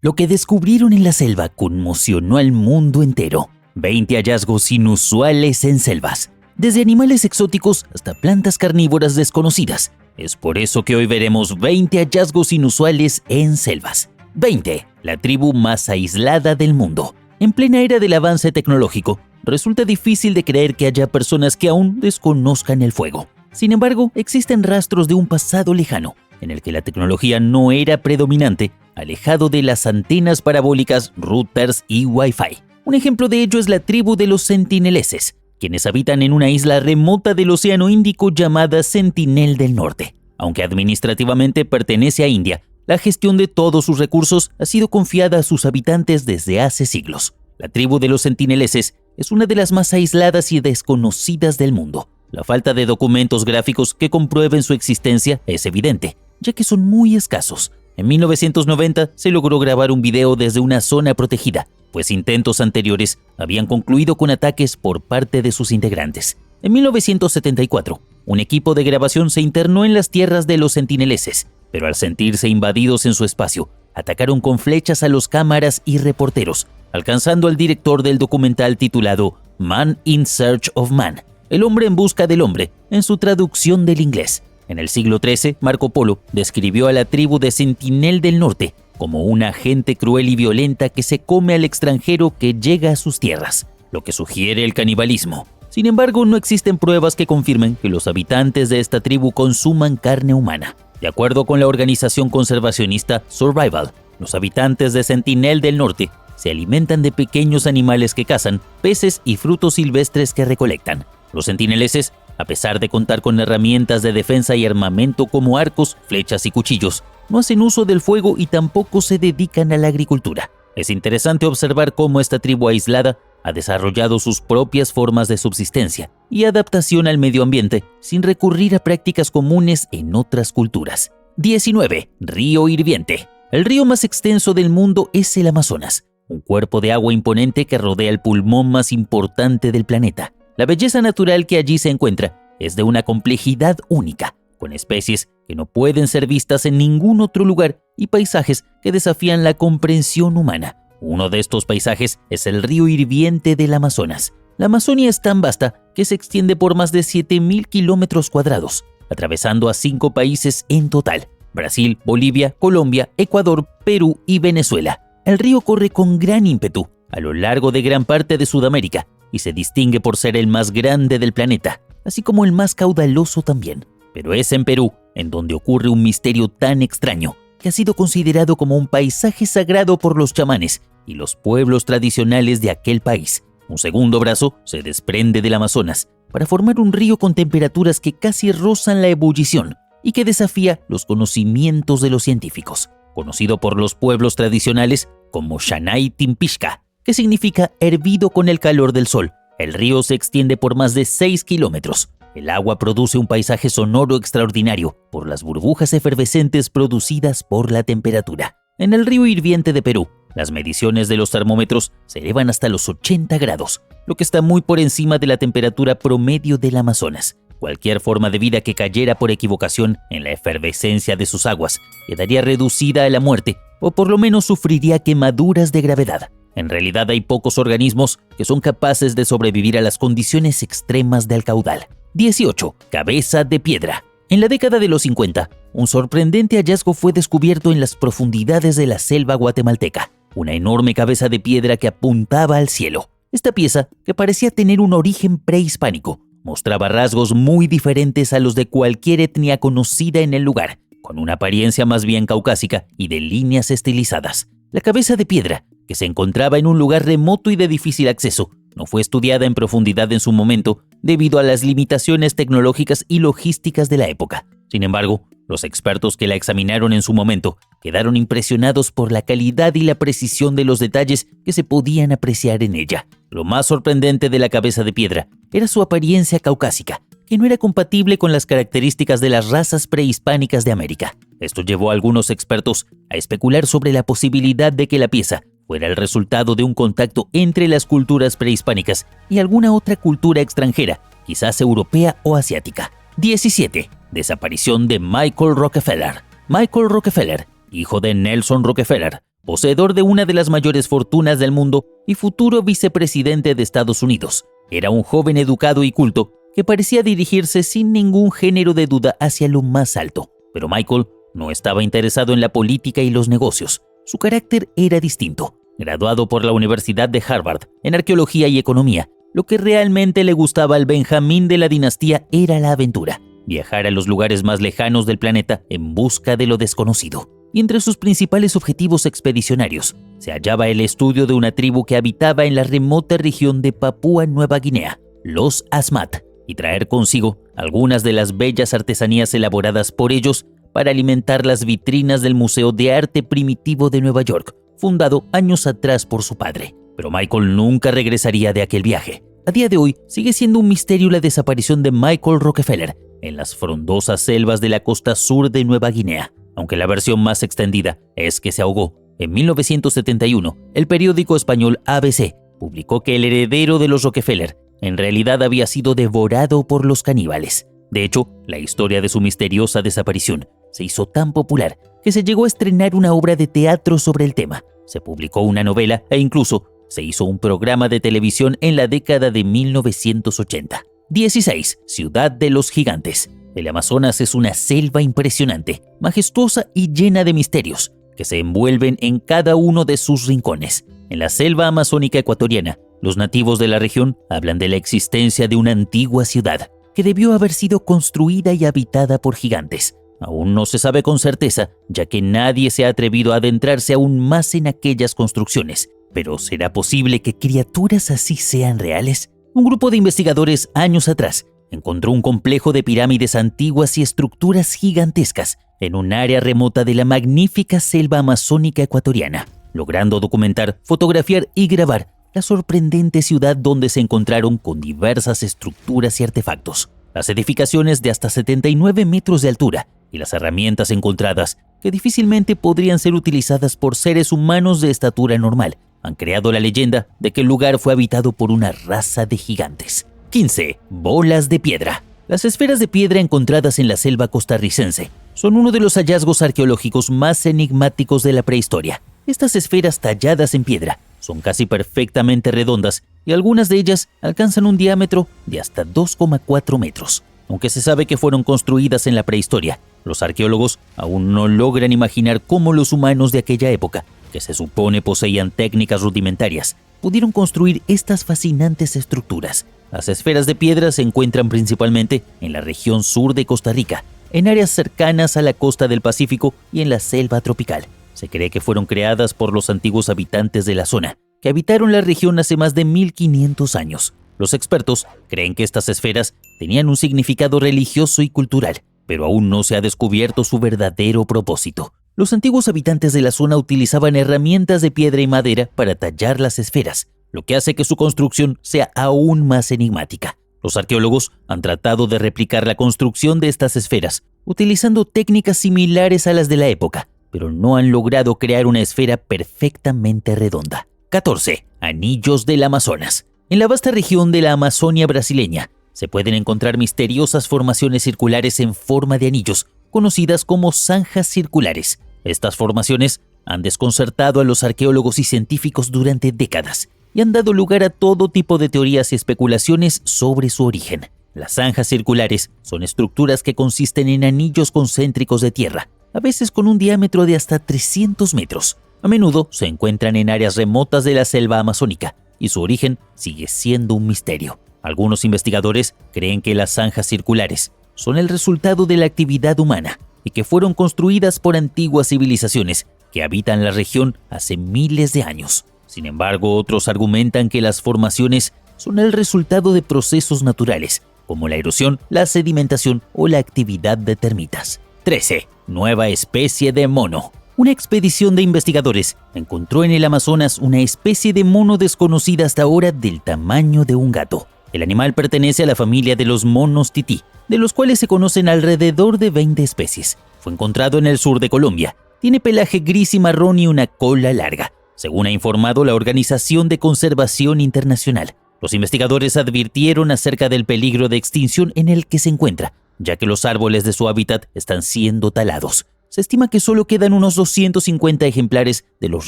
Lo que descubrieron en la selva conmocionó al mundo entero. 20 hallazgos inusuales en selvas, desde animales exóticos hasta plantas carnívoras desconocidas. Es por eso que hoy veremos 20 hallazgos inusuales en selvas. 20. La tribu más aislada del mundo. En plena era del avance tecnológico, resulta difícil de creer que haya personas que aún desconozcan el fuego. Sin embargo, existen rastros de un pasado lejano, en el que la tecnología no era predominante, alejado de las antenas parabólicas, routers y Wi-Fi. Un ejemplo de ello es la tribu de los sentineleses, quienes habitan en una isla remota del Océano Índico llamada Sentinel del Norte. Aunque administrativamente pertenece a India, la gestión de todos sus recursos ha sido confiada a sus habitantes desde hace siglos. La tribu de los sentineleses es una de las más aisladas y desconocidas del mundo. La falta de documentos gráficos que comprueben su existencia es evidente, ya que son muy escasos. En 1990 se logró grabar un video desde una zona protegida, pues intentos anteriores habían concluido con ataques por parte de sus integrantes. En 1974, un equipo de grabación se internó en las tierras de los sentineleses, pero al sentirse invadidos en su espacio, atacaron con flechas a los cámaras y reporteros, alcanzando al director del documental titulado Man in Search of Man, el hombre en busca del hombre, en su traducción del inglés. En el siglo XIII, Marco Polo describió a la tribu de Sentinel del Norte como una gente cruel y violenta que se come al extranjero que llega a sus tierras, lo que sugiere el canibalismo. Sin embargo, no existen pruebas que confirmen que los habitantes de esta tribu consuman carne humana. De acuerdo con la organización conservacionista Survival, los habitantes de Sentinel del Norte se alimentan de pequeños animales que cazan, peces y frutos silvestres que recolectan. Los sentineleses, a pesar de contar con herramientas de defensa y armamento como arcos, flechas y cuchillos, no hacen uso del fuego y tampoco se dedican a la agricultura. Es interesante observar cómo esta tribu aislada ha desarrollado sus propias formas de subsistencia y adaptación al medio ambiente sin recurrir a prácticas comunes en otras culturas. 19. Río hirviente. El río más extenso del mundo es el Amazonas, un cuerpo de agua imponente que rodea el pulmón más importante del planeta. La belleza natural que allí se encuentra es de una complejidad única, con especies que no pueden ser vistas en ningún otro lugar y paisajes que desafían la comprensión humana. Uno de estos paisajes es el río hirviente del Amazonas. La Amazonia es tan vasta que se extiende por más de 7.000 kilómetros cuadrados, atravesando a 5 países en total: Brasil, Bolivia, Colombia, Ecuador, Perú y Venezuela. El río corre con gran ímpetu a lo largo de gran parte de Sudamérica y se distingue por ser el más grande del planeta, así como el más caudaloso también. Pero es en Perú en donde ocurre un misterio tan extraño que ha sido considerado como un paisaje sagrado por los chamanes y los pueblos tradicionales de aquel país. Un segundo brazo se desprende del Amazonas para formar un río con temperaturas que casi rozan la ebullición y que desafía los conocimientos de los científicos, conocido por los pueblos tradicionales como Shanay Timpishka, que significa hervido con el calor del sol. El río se extiende por más de 6 kilómetros. El agua produce un paisaje sonoro extraordinario por las burbujas efervescentes producidas por la temperatura. En el río hirviente de Perú, las mediciones de los termómetros se elevan hasta los 80 grados, lo que está muy por encima de la temperatura promedio del Amazonas. Cualquier forma de vida que cayera por equivocación en la efervescencia de sus aguas quedaría reducida a la muerte o por lo menos sufriría quemaduras de gravedad. En realidad hay pocos organismos que son capaces de sobrevivir a las condiciones extremas del caudal. 18. Cabeza de piedra. En la década de los 50, un sorprendente hallazgo fue descubierto en las profundidades de la selva guatemalteca. Una enorme cabeza de piedra que apuntaba al cielo. Esta pieza, que parecía tener un origen prehispánico, mostraba rasgos muy diferentes a los de cualquier etnia conocida en el lugar, con una apariencia más bien caucásica y de líneas estilizadas. La cabeza de piedra, que se encontraba en un lugar remoto y de difícil acceso, no fue estudiada en profundidad en su momento debido a las limitaciones tecnológicas y logísticas de la época. Sin embargo, los expertos que la examinaron en su momento quedaron impresionados por la calidad y la precisión de los detalles que se podían apreciar en ella. Lo más sorprendente de la cabeza de piedra era su apariencia caucásica, que no era compatible con las características de las razas prehispánicas de América. Esto llevó a algunos expertos a especular sobre la posibilidad de que la pieza fuera el resultado de un contacto entre las culturas prehispánicas y alguna otra cultura extranjera, quizás europea o asiática. 17. Desaparición de Michael Rockefeller. Michael Rockefeller, hijo de Nelson Rockefeller, poseedor de una de las mayores fortunas del mundo y futuro vicepresidente de Estados Unidos. Era un joven educado y culto que parecía dirigirse sin ningún género de duda hacia lo más alto. Pero Michael no estaba interesado en la política y los negocios. Su carácter era distinto. Graduado por la Universidad de Harvard en arqueología y economía, lo que realmente le gustaba al Benjamín de la dinastía era la aventura, viajar a los lugares más lejanos del planeta en busca de lo desconocido. Y entre sus principales objetivos expedicionarios se hallaba el estudio de una tribu que habitaba en la remota región de Papúa Nueva Guinea, los Asmat, y traer consigo algunas de las bellas artesanías elaboradas por ellos para alimentar las vitrinas del Museo de Arte Primitivo de Nueva York, fundado años atrás por su padre. Pero Michael nunca regresaría de aquel viaje. A día de hoy sigue siendo un misterio la desaparición de Michael Rockefeller en las frondosas selvas de la costa sur de Nueva Guinea, aunque la versión más extendida es que se ahogó. En 1971, el periódico español ABC publicó que el heredero de los Rockefeller en realidad había sido devorado por los caníbales. De hecho, la historia de su misteriosa desaparición se hizo tan popular que se llegó a estrenar una obra de teatro sobre el tema. Se publicó una novela e incluso se hizo un programa de televisión en la década de 1980. 16. Ciudad de los Gigantes. El Amazonas es una selva impresionante, majestuosa y llena de misterios que se envuelven en cada uno de sus rincones. En la selva amazónica ecuatoriana, los nativos de la región hablan de la existencia de una antigua ciudad que debió haber sido construida y habitada por gigantes. Aún no se sabe con certeza, ya que nadie se ha atrevido a adentrarse aún más en aquellas construcciones. ¿Pero será posible que criaturas así sean reales? Un grupo de investigadores años atrás encontró un complejo de pirámides antiguas y estructuras gigantescas en un área remota de la magnífica selva amazónica ecuatoriana, logrando documentar, fotografiar y grabar la sorprendente ciudad donde se encontraron con diversas estructuras y artefactos. Las edificaciones de hasta 79 metros de altura y las herramientas encontradas, que difícilmente podrían ser utilizadas por seres humanos de estatura normal, han creado la leyenda de que el lugar fue habitado por una raza de gigantes. 15. Bolas de piedra. Las esferas de piedra encontradas en la selva costarricense son uno de los hallazgos arqueológicos más enigmáticos de la prehistoria. Estas esferas talladas en piedra son casi perfectamente redondas y algunas de ellas alcanzan un diámetro de hasta 2,4 metros. Aunque se sabe que fueron construidas en la prehistoria, los arqueólogos aún no logran imaginar cómo los humanos de aquella época, que se supone poseían técnicas rudimentarias, pudieron construir estas fascinantes estructuras. Las esferas de piedra se encuentran principalmente en la región sur de Costa Rica, en áreas cercanas a la costa del Pacífico y en la selva tropical. Se cree que fueron creadas por los antiguos habitantes de la zona, que habitaron la región hace más de 1500 años. Los expertos creen que estas esferas tenían un significado religioso y cultural, pero aún no se ha descubierto su verdadero propósito. Los antiguos habitantes de la zona utilizaban herramientas de piedra y madera para tallar las esferas, lo que hace que su construcción sea aún más enigmática. Los arqueólogos han tratado de replicar la construcción de estas esferas, utilizando técnicas similares a las de la época, pero no han logrado crear una esfera perfectamente redonda. 14. Anillos del Amazonas. En la vasta región de la Amazonia brasileña, se pueden encontrar misteriosas formaciones circulares en forma de anillos, conocidas como zanjas circulares. Estas formaciones han desconcertado a los arqueólogos y científicos durante décadas y han dado lugar a todo tipo de teorías y especulaciones sobre su origen. Las zanjas circulares son estructuras que consisten en anillos concéntricos de tierra, a veces con un diámetro de hasta 300 metros. A menudo se encuentran en áreas remotas de la selva amazónica y su origen sigue siendo un misterio. Algunos investigadores creen que las zanjas circulares son el resultado de la actividad humana y que fueron construidas por antiguas civilizaciones que habitan la región hace miles de años. Sin embargo, otros argumentan que las formaciones son el resultado de procesos naturales, como la erosión, la sedimentación o la actividad de termitas. 13. Nueva especie de mono. Una expedición de investigadores encontró en el Amazonas una especie de mono desconocida hasta ahora del tamaño de un gato. El animal pertenece a la familia de los monos tití, de los cuales se conocen alrededor de 20 especies. Fue encontrado en el sur de Colombia. Tiene pelaje gris y marrón y una cola larga, según ha informado la Organización de Conservación Internacional. Los investigadores advirtieron acerca del peligro de extinción en el que se encuentra, ya que los árboles de su hábitat están siendo talados. Se estima que solo quedan unos 250 ejemplares de los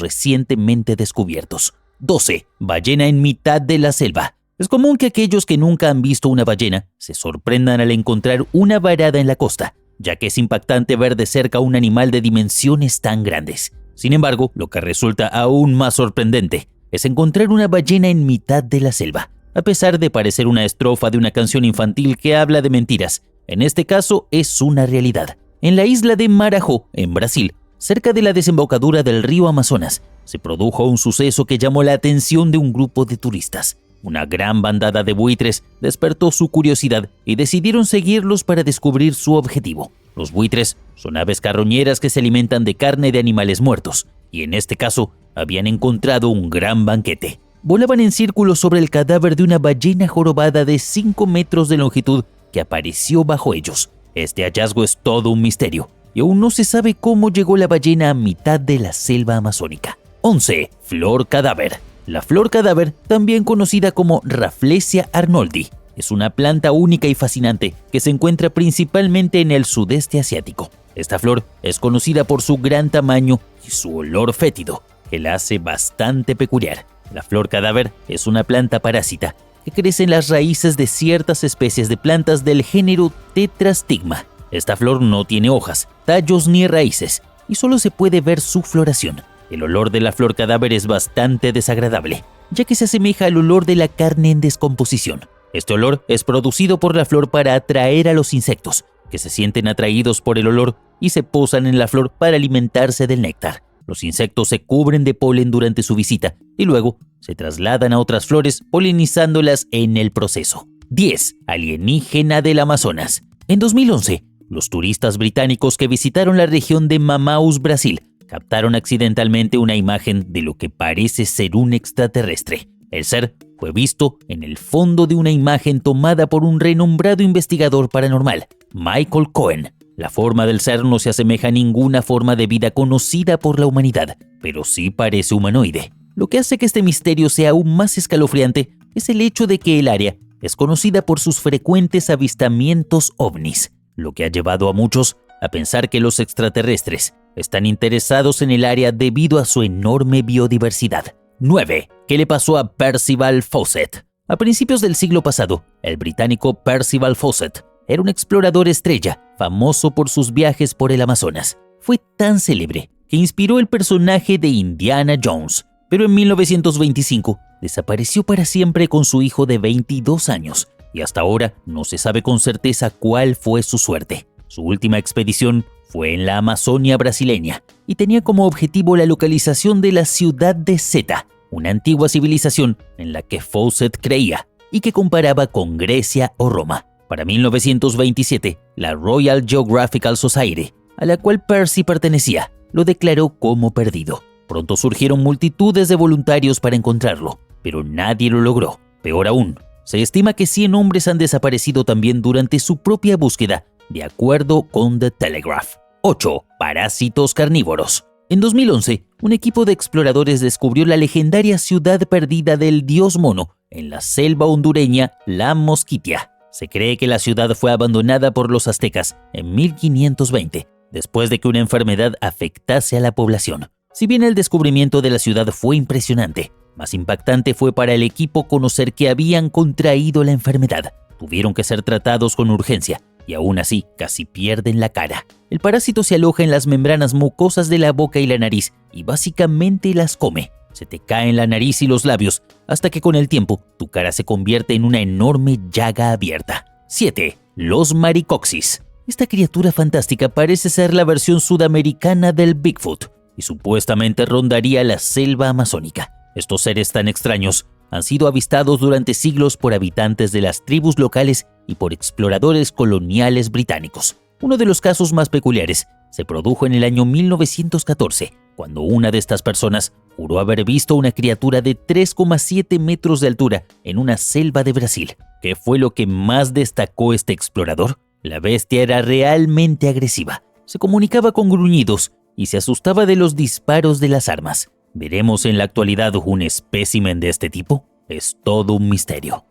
recientemente descubiertos. 12. Ballena en mitad de la selva. Es común que aquellos que nunca han visto una ballena se sorprendan al encontrar una varada en la costa, ya que es impactante ver de cerca un animal de dimensiones tan grandes. Sin embargo, lo que resulta aún más sorprendente es encontrar una ballena en mitad de la selva. A pesar de parecer una estrofa de una canción infantil que habla de mentiras, en este caso es una realidad. En la isla de Marajó, en Brasil, cerca de la desembocadura del río Amazonas, se produjo un suceso que llamó la atención de un grupo de turistas. Una gran bandada de buitres despertó su curiosidad y decidieron seguirlos para descubrir su objetivo. Los buitres son aves carroñeras que se alimentan de carne de animales muertos, y en este caso habían encontrado un gran banquete. Volaban en círculos sobre el cadáver de una ballena jorobada de 5 metros de longitud que apareció bajo ellos. Este hallazgo es todo un misterio, y aún no se sabe cómo llegó la ballena a mitad de la selva amazónica. 11. Flor cadáver. La flor cadáver, también conocida como Rafflesia arnoldi, es una planta única y fascinante que se encuentra principalmente en el sudeste asiático. Esta flor es conocida por su gran tamaño y su olor fétido, que la hace bastante peculiar. La flor cadáver es una planta parásita que crece en las raíces de ciertas especies de plantas del género Tetrastigma. Esta flor no tiene hojas, tallos ni raíces, y solo se puede ver su floración. El olor de la flor cadáver es bastante desagradable, ya que se asemeja al olor de la carne en descomposición. Este olor es producido por la flor para atraer a los insectos, que se sienten atraídos por el olor y se posan en la flor para alimentarse del néctar. Los insectos se cubren de polen durante su visita y luego se trasladan a otras flores polinizándolas en el proceso. 10. Alienígena del Amazonas. En 2011, los turistas británicos que visitaron la región de Manaus, Brasil, captaron accidentalmente una imagen de lo que parece ser un extraterrestre. El ser fue visto en el fondo de una imagen tomada por un renombrado investigador paranormal, Michael Cohen. La forma del ser no se asemeja a ninguna forma de vida conocida por la humanidad, pero sí parece humanoide. Lo que hace que este misterio sea aún más escalofriante es el hecho de que el área es conocida por sus frecuentes avistamientos ovnis, lo que ha llevado a muchos a pensar que los extraterrestres están interesados en el área debido a su enorme biodiversidad. 9. ¿Qué le pasó a Percival Fawcett? A principios del siglo pasado, el británico Percival Fawcett era un explorador estrella, famoso por sus viajes por el Amazonas. Fue tan célebre que inspiró el personaje de Indiana Jones, pero en 1925 desapareció para siempre con su hijo de 22 años, y hasta ahora no se sabe con certeza cuál fue su suerte. Su última expedición fue en la Amazonia brasileña y tenía como objetivo la localización de la ciudad de Zeta, una antigua civilización en la que Fawcett creía y que comparaba con Grecia o Roma. Para 1927, la Royal Geographical Society, a la cual Percy pertenecía, lo declaró como perdido. Pronto surgieron multitudes de voluntarios para encontrarlo, pero nadie lo logró. Peor aún, se estima que 100 hombres han desaparecido también durante su propia búsqueda, de acuerdo con The Telegraph. 8. Parásitos carnívoros. En 2011, un equipo de exploradores descubrió la legendaria ciudad perdida del dios mono en la selva hondureña La Mosquitia. Se cree que la ciudad fue abandonada por los aztecas en 1520, después de que una enfermedad afectase a la población. Si bien el descubrimiento de la ciudad fue impresionante, más impactante fue para el equipo conocer que habían contraído la enfermedad. Tuvieron que ser tratados con urgencia y aún así casi pierden la cara. El parásito se aloja en las membranas mucosas de la boca y la nariz y básicamente las come. Se te cae en la nariz y los labios hasta que con el tiempo tu cara se convierte en una enorme llaga abierta. 7. Los maricoxis. Esta criatura fantástica parece ser la versión sudamericana del Bigfoot y supuestamente rondaría la selva amazónica. Estos seres tan extraños han sido avistados durante siglos por habitantes de las tribus locales y por exploradores coloniales británicos. Uno de los casos más peculiares se produjo en el año 1914, cuando una de estas personas juró haber visto una criatura de 3,7 metros de altura en una selva de Brasil. ¿Qué fue lo que más destacó este explorador? La bestia era realmente agresiva, se comunicaba con gruñidos y se asustaba de los disparos de las armas. ¿Veremos en la actualidad un espécimen de este tipo? Es todo un misterio.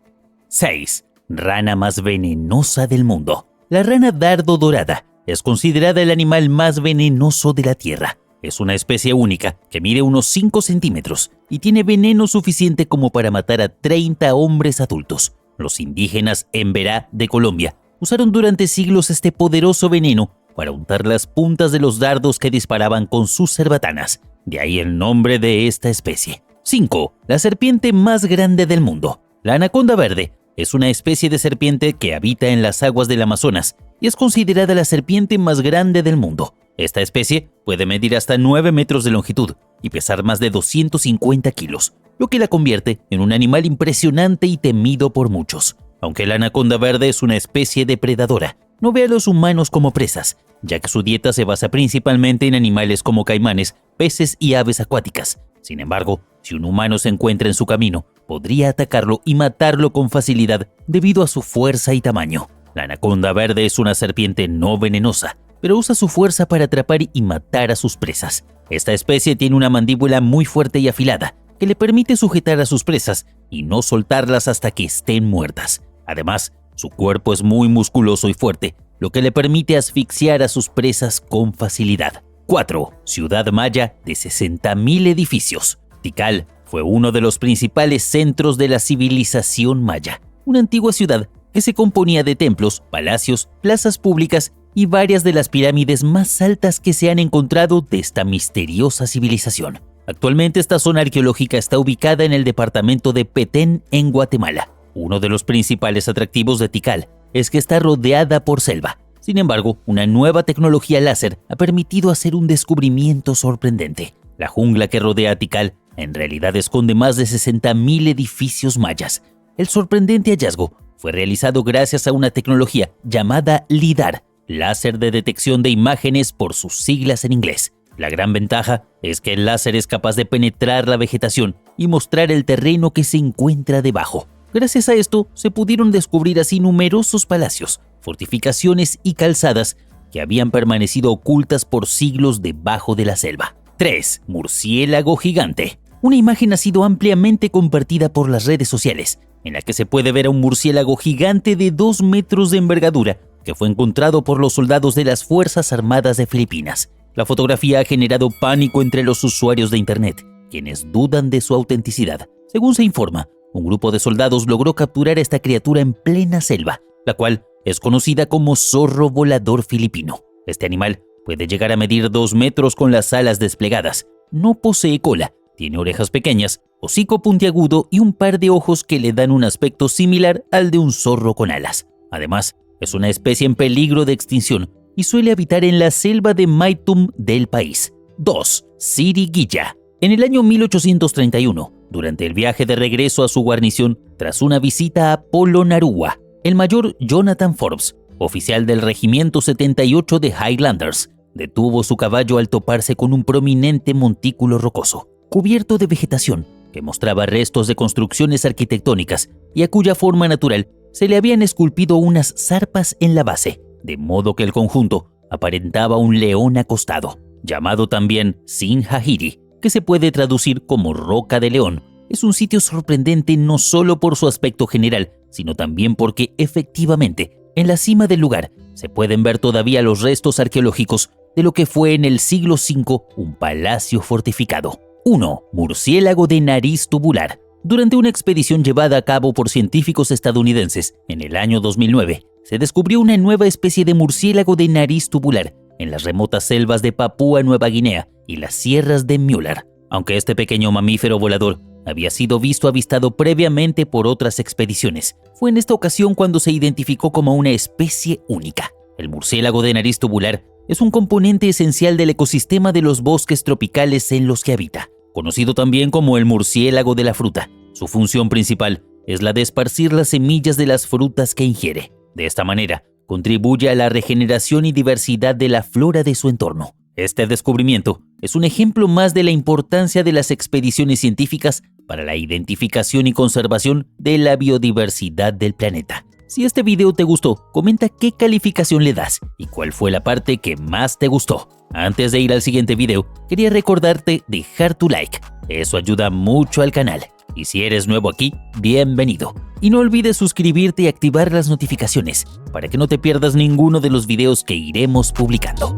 6. Rana más venenosa del mundo. La rana dardo dorada es considerada el animal más venenoso de la Tierra. Es una especie única que mide unos 5 centímetros y tiene veneno suficiente como para matar a 30 hombres adultos. Los indígenas Emberá de Colombia usaron durante siglos este poderoso veneno para untar las puntas de los dardos que disparaban con sus cerbatanas. De ahí el nombre de esta especie. 5. La serpiente más grande del mundo. La anaconda verde es una especie de serpiente que habita en las aguas del Amazonas y es considerada la serpiente más grande del mundo. Esta especie puede medir hasta 9 metros de longitud y pesar más de 250 kilos, lo que la convierte en un animal impresionante y temido por muchos. Aunque la anaconda verde es una especie depredadora, no ve a los humanos como presas, ya que su dieta se basa principalmente en animales como caimanes, peces y aves acuáticas. Sin embargo, si un humano se encuentra en su camino, podría atacarlo y matarlo con facilidad debido a su fuerza y tamaño. La anaconda verde es una serpiente no venenosa, pero usa su fuerza para atrapar y matar a sus presas. Esta especie tiene una mandíbula muy fuerte y afilada, que le permite sujetar a sus presas y no soltarlas hasta que estén muertas. Además, su cuerpo es muy musculoso y fuerte, lo que le permite asfixiar a sus presas con facilidad. 4. Ciudad maya de 60.000 edificios. Tikal fue uno de los principales centros de la civilización maya, una antigua ciudad que se componía de templos, palacios, plazas públicas y varias de las pirámides más altas que se han encontrado de esta misteriosa civilización. Actualmente esta zona arqueológica está ubicada en el departamento de Petén, en Guatemala. Uno de los principales atractivos de Tikal es que está rodeada por selva. Sin embargo, una nueva tecnología láser ha permitido hacer un descubrimiento sorprendente. La jungla que rodea a Tikal en realidad esconde más de 60.000 edificios mayas. El sorprendente hallazgo fue realizado gracias a una tecnología llamada LIDAR, láser de detección de imágenes por sus siglas en inglés. La gran ventaja es que el láser es capaz de penetrar la vegetación y mostrar el terreno que se encuentra debajo. Gracias a esto, se pudieron descubrir así numerosos palacios, fortificaciones y calzadas que habían permanecido ocultas por siglos debajo de la selva. 3. Murciélago gigante. Una imagen ha sido ampliamente compartida por las redes sociales, en la que se puede ver a un murciélago gigante de 2 metros de envergadura que fue encontrado por los soldados de las Fuerzas Armadas de Filipinas. La fotografía ha generado pánico entre los usuarios de Internet, quienes dudan de su autenticidad. Según se informa, un grupo de soldados logró capturar a esta criatura en plena selva, la cual es conocida como zorro volador filipino. Este animal puede llegar a medir 2 metros con las alas desplegadas. No posee cola, tiene orejas pequeñas, hocico puntiagudo y un par de ojos que le dan un aspecto similar al de un zorro con alas. Además, es una especie en peligro de extinción y suele habitar en la selva de Maitum del país. 2. Siriguilla. En el año 1831, durante el viaje de regreso a su guarnición, tras una visita a Polonnaruwa, el mayor Jonathan Forbes, oficial del Regimiento 78 de Highlanders, detuvo su caballo al toparse con un prominente montículo rocoso, cubierto de vegetación, que mostraba restos de construcciones arquitectónicas y a cuya forma natural se le habían esculpido unas zarpas en la base, de modo que el conjunto aparentaba un león acostado, llamado también Sinhahiri, que se puede traducir como roca de león. Es un sitio sorprendente no solo por su aspecto general, sino también porque efectivamente en la cima del lugar se pueden ver todavía los restos arqueológicos de lo que fue en el siglo V un palacio fortificado. 1. Murciélago de nariz tubular. Durante una expedición llevada a cabo por científicos estadounidenses en el año 2009, se descubrió una nueva especie de murciélago de nariz tubular en las remotas selvas de Papúa Nueva Guinea y las sierras de Mueller. Aunque este pequeño mamífero volador había sido avistado previamente por otras expediciones, fue en esta ocasión cuando se identificó como una especie única. El murciélago de nariz tubular es un componente esencial del ecosistema de los bosques tropicales en los que habita, conocido también como el murciélago de la fruta. Su función principal es la de esparcir las semillas de las frutas que ingiere. De esta manera, contribuye a la regeneración y diversidad de la flora de su entorno. Este descubrimiento es un ejemplo más de la importancia de las expediciones científicas para la identificación y conservación de la biodiversidad del planeta. Si este video te gustó, comenta qué calificación le das y cuál fue la parte que más te gustó. Antes de ir al siguiente video, quería recordarte dejar tu like. Eso ayuda mucho al canal. Y si eres nuevo aquí, bienvenido. Y no olvides suscribirte y activar las notificaciones para que no te pierdas ninguno de los videos que iremos publicando.